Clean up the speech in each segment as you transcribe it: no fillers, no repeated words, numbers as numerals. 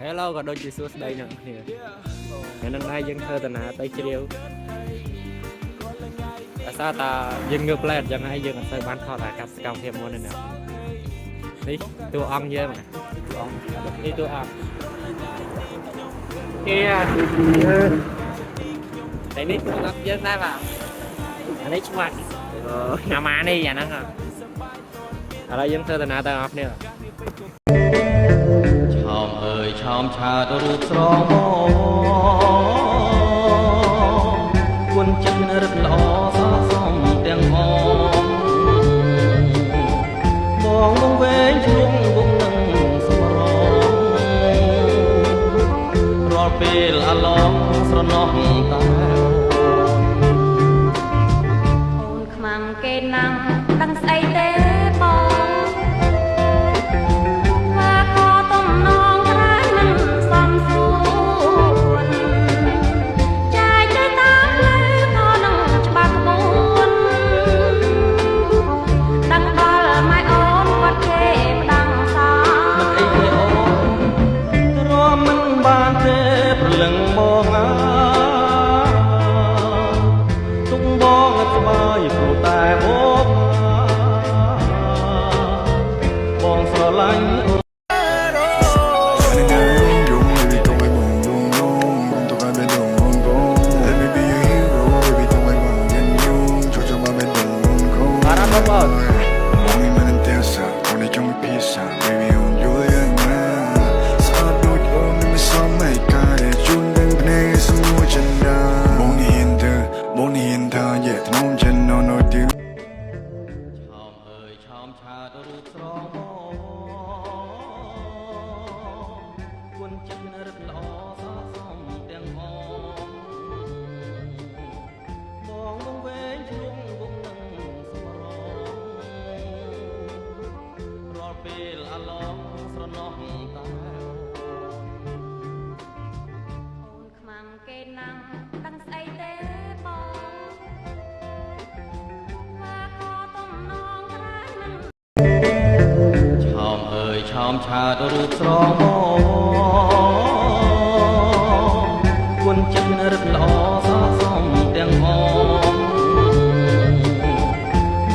Hello ក៏ដូចជាសួស្តីអ្នកគ្នាហើយនឹងដែរយើងធ្វើតាណាទៅជ្រាវអាសាតាយើងងើបផ្លែអញ្ចឹងហើយយើងអត់សូវបានថតអាកសកម្មភាពមុនទេណានេះតួអង្គយើងណាតួអង្គនេះតួអង្គគេតែនេះតួអង្គយើងដែរបាទអានេះឆ្មាត់អាម៉ានេះអាហ្នឹងឥឡូវយើងធ្វើតាណាទៅអ្នកគ្នាឆោមអើយឆោមឆាតរូបស្រងមកគុណចិត្តរឹកល្អសសំទាំងអងបងវងវែងជ្រុងវងនឹងសម្រងរាល់ពេលអាឡងស្រណោះតាអូនខ្មាំងគេណាំងដឹងស្អីទេពេលអាឡងស្រណោះតាអូនខ្មាំងគេណាំងដឹងស្អីទេបងថាខតំណងក្រែមិនឆោមអើយឆោមឆាតរូបស្រងមកគុណចិត្តរឹកល្អសសំទាំងអង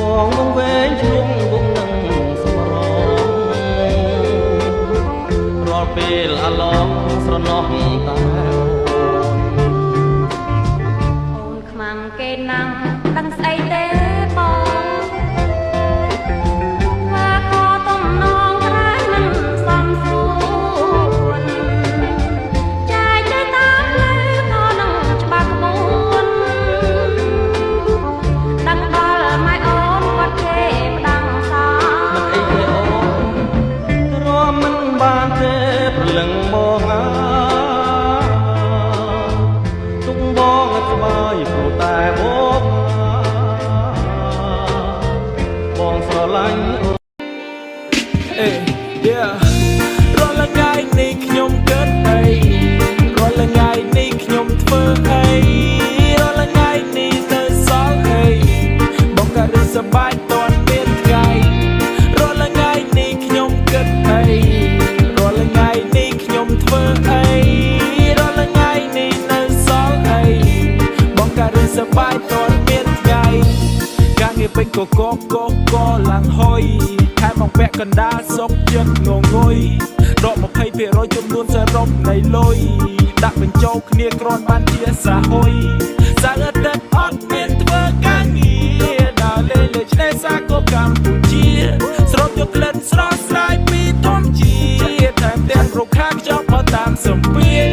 បងវងវែងជ្រុងវងនឹងពេលអាឡងស្រណោះតាអូនខ្មាំងគេណាំងដឹងស្អីទេបងថាខតំណងក្រែមិនសំសួនចាយទៅតាមផ្លូវខនឹងច្បាស់ក្បួនដឹងដល់ម៉ែអូនគាត់គេផ្ដាំងសាមិនអីទេអូនរមមិនបានទេលឹងបងទុកបងស្បើយព្រោះតែបងស្រឡាញ់អេរាល់ថ្ងៃនេះខ្ញុំគិតអីរាល់ថ្ងៃនេះខ្ញុំធ្វើអីរាល់ថ្ងៃនេះទៅសល់អីបងក៏រឹសសប្បាយតន់មានថ្ងៃរាល់ថ្ងៃនេះខ្ញុំគិតអីរាល់ថ្ងៃនេះខ្ញុំធ្វើអីរាល់ថ្ងៃនេះនៅសល់អីបងក៏រឹសសប្បាយតន់មានថ្ងៃការងារពេញកកឡើងហុយខែមកពាក់កណ្ដាលសុកចិត្តងងុយដក 20% ចំនួនសរុបនៃលុយដាក់បញ្ចូលគ្នាគ្រាន់បានជាសហុយសៅរ៍អាទិត្យអត់មានធ្វើការងារដើរលេងលើឆ្នេរសាគរកម្ពុជាស្រោបយកក្លិនស្រស់ស្រាយពីធម្មជាតិថែមទាំងរុក្ខាខ្ចប់មកតាមសំពាធ